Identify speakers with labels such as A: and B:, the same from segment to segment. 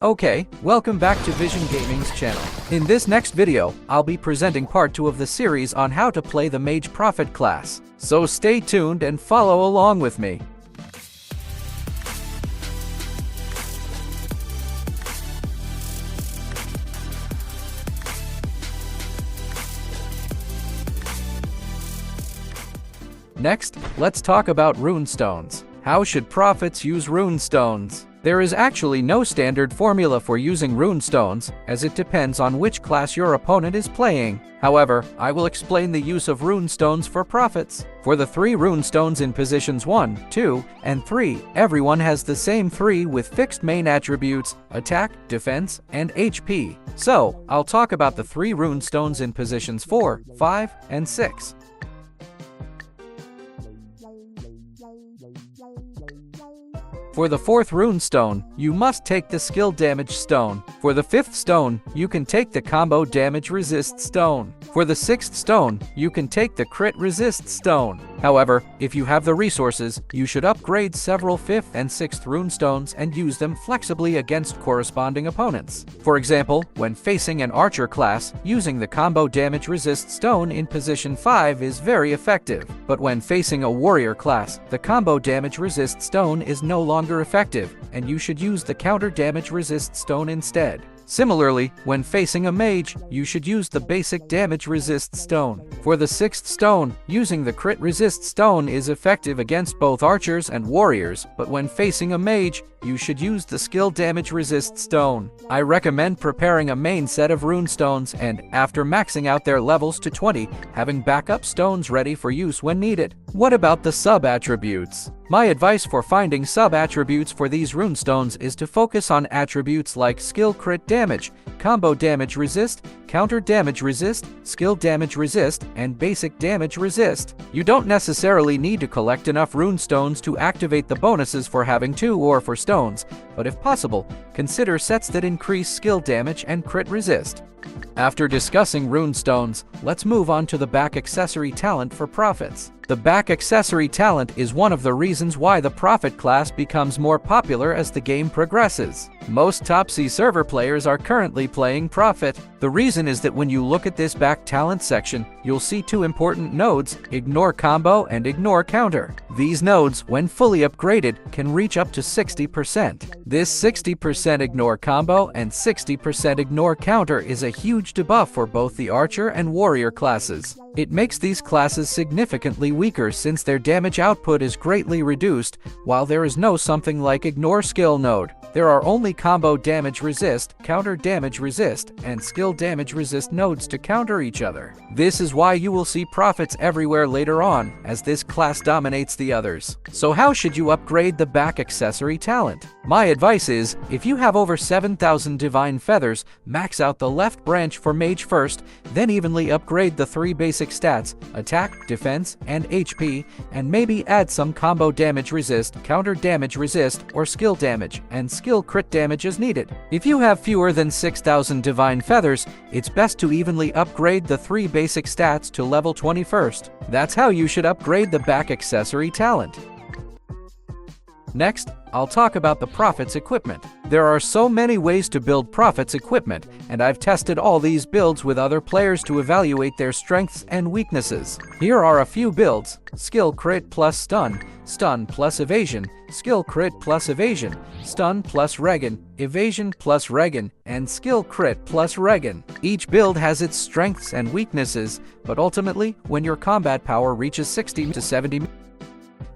A: Okay, welcome back to Vision Gaming's channel. In this next video, I'll be presenting part 2 of the series on how to play the Mage Prophet class. So stay tuned and follow along with me. Next, let's talk about Runestones. How should prophets use Runestones? There is actually no standard formula for using Runestones, as it depends on which class your opponent is playing. However, I will explain the use of Runestones for prophets. For the 3 Runestones in positions 1, 2, and 3, everyone has the same 3 with fixed main attributes: attack, defense, and HP. So, I'll talk about the 3 Runestones in positions 4, 5, and 6. For the 4th runestone, you must take the skill damage stone. For the 5th stone, you can take the combo damage resist stone. For the 6th stone, you can take the crit resist stone. However, if you have the resources, you should upgrade several 5th and 6th runestones and use them flexibly against corresponding opponents. For example, when facing an archer class, using the combo damage resist stone in position 5 is very effective. But when facing a warrior class, the combo damage resist stone is no longer effective, and you should use the counter damage resist stone instead. Similarly, when facing a mage, you should use the basic damage resist stone. For the 6th stone, using the crit resist stone is effective against both archers and warriors, but when facing a mage, you should use the skill damage resist stone. I recommend preparing a main set of runestones and, after maxing out their levels to 20, having backup stones ready for use when needed. What about the sub-attributes? My advice for finding sub-attributes for these runestones is to focus on attributes like skill crit damage, combo damage resist, counter damage resist, skill damage resist, and basic damage resist. You don't necessarily need to collect enough runestones to activate the bonuses for having 2 or 4 stones, but if possible, consider sets that increase skill damage and crit resist. After discussing runestones, let's move on to the back accessory talent for prophets. The back accessory talent is one of the reasons why the prophet class becomes more popular as the game progresses. Most top-C server players are currently playing prophet. The reason is that when you look at this back talent section, you'll see 2 important nodes: ignore combo and ignore counter. These nodes, when fully upgraded, can reach up to 60%. This 60% ignore combo and 60% ignore counter is a huge debuff for both the archer and warrior classes. It makes these classes significantly weaker since their damage output is greatly reduced, while there is no something like ignore skill node. There are only combo damage resist, counter damage resist, and skill damage resist nodes to counter each other. This is why you will see prophets everywhere later on, as this class dominates the others. So how should you upgrade the back accessory talent? My advice is, if you have over 7,000 divine feathers, max out the left branch for mage first, then evenly upgrade the 3 basic stats: attack, defense, and HP, and maybe add some combo damage resist, counter damage resist, or skill damage, and skill crit damage as needed. If you have fewer than 6,000 divine feathers, it's best to evenly upgrade the 3 basic stats to level 20 first. That's how you should upgrade the back accessory talent. Next, I'll talk about the prophet's equipment. There are so many ways to build prophet's equipment, and I've tested all these builds with other players to evaluate their strengths and weaknesses. Here are a few builds: skill crit plus stun, stun plus evasion, skill crit plus evasion, stun plus regen, evasion plus regen, and skill crit plus regen. Each build has its strengths and weaknesses, but ultimately, when your combat power reaches 60 to 70,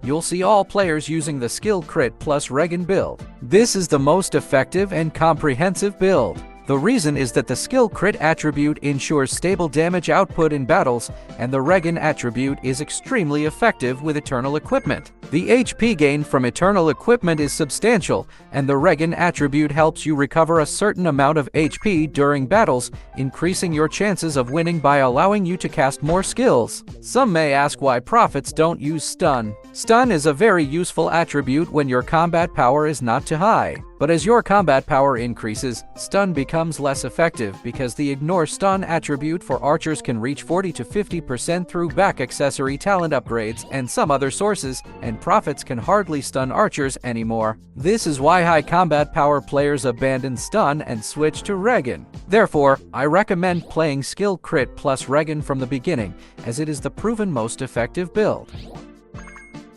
A: you'll see all players using the skill crit plus regen build. This is the most effective and comprehensive build. The reason is that the skill crit attribute ensures stable damage output in battles, and the regen attribute is extremely effective with eternal equipment. The HP gain from eternal equipment is substantial, and the regen attribute helps you recover a certain amount of HP during battles, increasing your chances of winning by allowing you to cast more skills. Some may ask why prophets don't use stun. Stun is a very useful attribute when your combat power is not too high, but as your combat power increases, stun becomes becomes less effective because the ignore stun attribute for archers can reach 40 to 50% through back accessory talent upgrades and some other sources, and prophets can hardly stun archers anymore. This is why high combat power players abandon stun and switch to Regen. Therefore, I recommend playing skill crit plus Regen from the beginning, as it is the proven most effective build.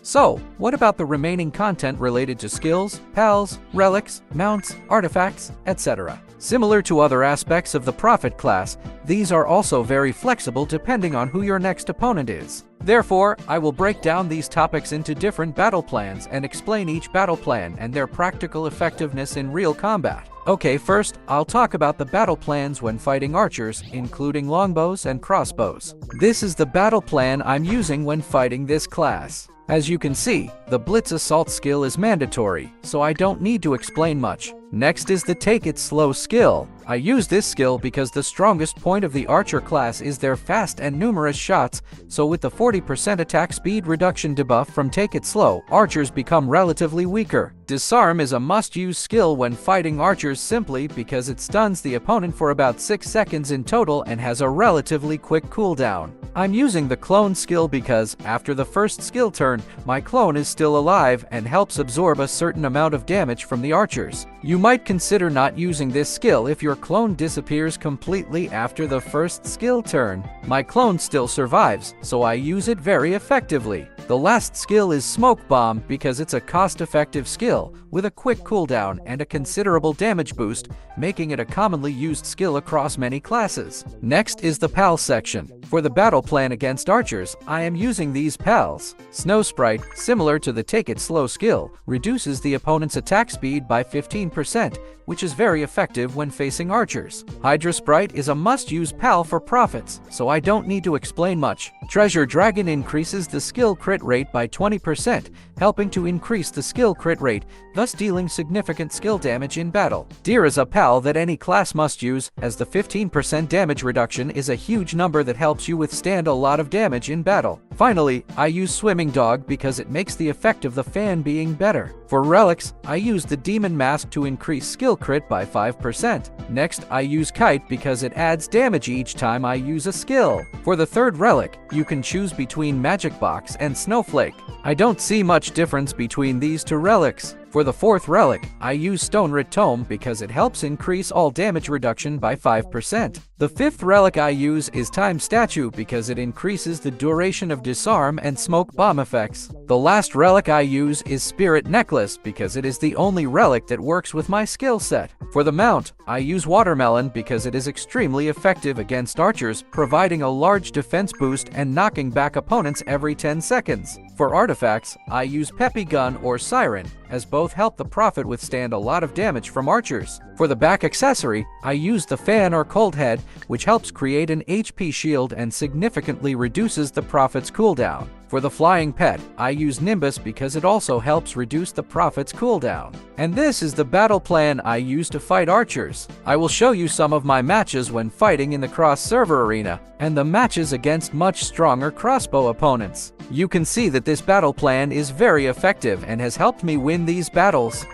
A: So, what about the remaining content related to skills, pals, relics, mounts, artifacts, etc.? Similar to other aspects of the Prophet class, these are also very flexible depending on who your next opponent is. Therefore, I will break down these topics into different battle plans and explain each battle plan and their practical effectiveness in real combat. Okay, first, I'll talk about the battle plans when fighting archers, including longbows and crossbows. This is the battle plan I'm using when fighting this class. As you can see, the Blitz Assault skill is mandatory, so I don't need to explain much. Next is the Take It Slow skill. I use this skill because the strongest point of the archer class is their fast and numerous shots, so with the 40% attack speed reduction debuff from Take It Slow, archers become relatively weaker. Disarm is a must-use skill when fighting archers simply because it stuns the opponent for about 6 seconds in total and has a relatively quick cooldown. I'm using the Clone skill because, after the first skill turn, my clone is still alive and helps absorb a certain amount of damage from the archers. You might consider not using this skill if your clone disappears completely after the first skill turn. My clone still survives, so I use it very effectively. The last skill is Smoke Bomb because it's a cost-effective skill with a quick cooldown and a considerable damage boost, making it a commonly used skill across many classes. Next is the Pal section. For the battle plan against archers, I am using these pals. Snow Sprite, similar to the Take It Slow skill, reduces the opponent's attack speed by 15%, which is very effective when facing archers. Hydra Sprite is a must-use pal for prophets, so I don't need to explain much. Treasure Dragon increases the skill crit rate by 20%, helping to increase the skill crit rate, thus dealing significant skill damage in battle. Deer is a pal that any class must use, as the 15% damage reduction is a huge number that helps you withstand a lot of damage in battle. Finally, I use Swimming Dog because it makes the effect of the fan being better. For relics, I use the Demon Mask to increase skill crit by 5%. Next, I use Kite because it adds damage each time I use a skill. For the third relic, you can choose between Magic Box and Snowflake. I don't see much difference between these two relics. For the fourth relic, I use Stone Writ Tome because it helps increase all damage reduction by 5%. The fifth relic I use is Time Statue because it increases the duration of disarm and smoke bomb effects. The last relic I use is Spirit Necklace because it is the only relic that works with my skill set. For the mount, I use Watermelon because it is extremely effective against archers, providing a large defense boost and knocking back opponents every 10 seconds. For artifacts, I use Peppy Gun or Siren, as both help the Prophet withstand a lot of damage from archers. For the back accessory, I use the Fan or Cold Head, which helps create an HP shield and significantly reduces the Prophet's cooldown. For the flying pet, I use Nimbus because it also helps reduce the Prophet's cooldown. And this is the battle plan I use to fight archers. I will show you some of my matches when fighting in the cross-server arena, and the matches against much stronger crossbow opponents. You can see that this battle plan is very effective and has helped me win these battles.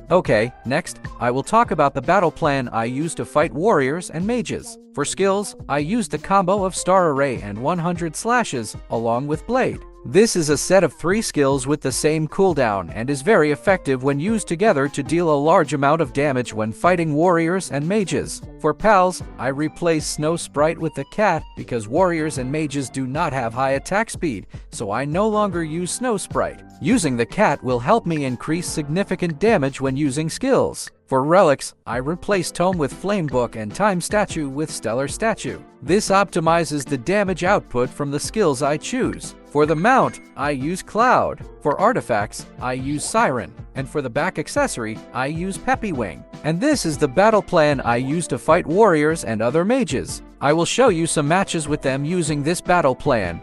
A: Okay, next, I will talk about the battle plan I use to fight warriors and mages. For skills, I use the combo of Star Array and 100 slashes, along with Blade. This is a set of 3 skills with the same cooldown and is very effective when used together to deal a large amount of damage when fighting warriors and mages. For pals, I replace Snow Sprite with the cat because warriors and mages do not have high attack speed, so I no longer use Snow Sprite. Using the cat will help me increase significant damage when using skills. For relics, I replace Tome with Flame Book and Time Statue with Stellar Statue. This optimizes the damage output from the skills I choose. For the mount, I use Cloud. For artifacts, I use Siren. And for the back accessory, I use Peppy Wing. And this is the battle plan I use to fight warriors and other mages. I will show you some matches with them using this battle plan.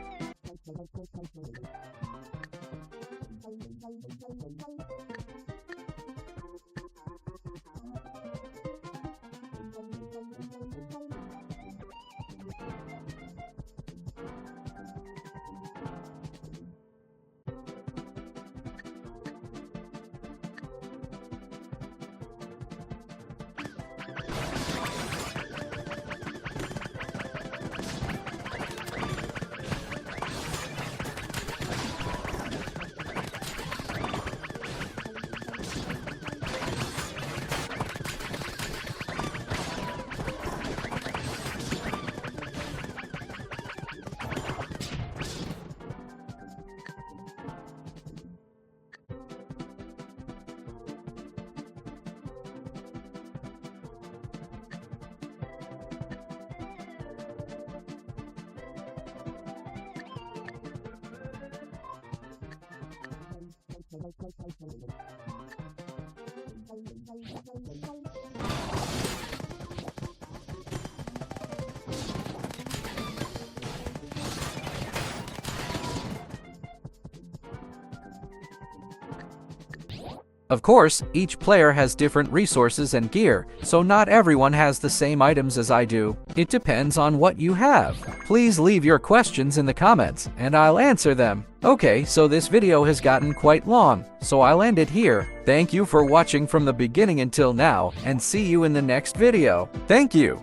A: Of course, each player has different resources and gear, so not everyone has the same items as I do. It depends on what you have. Please leave your questions in the comments, and I'll answer them. Okay, so this video has gotten quite long, so I'll end it here. Thank you for watching from the beginning until now, and see you in the next video. Thank you!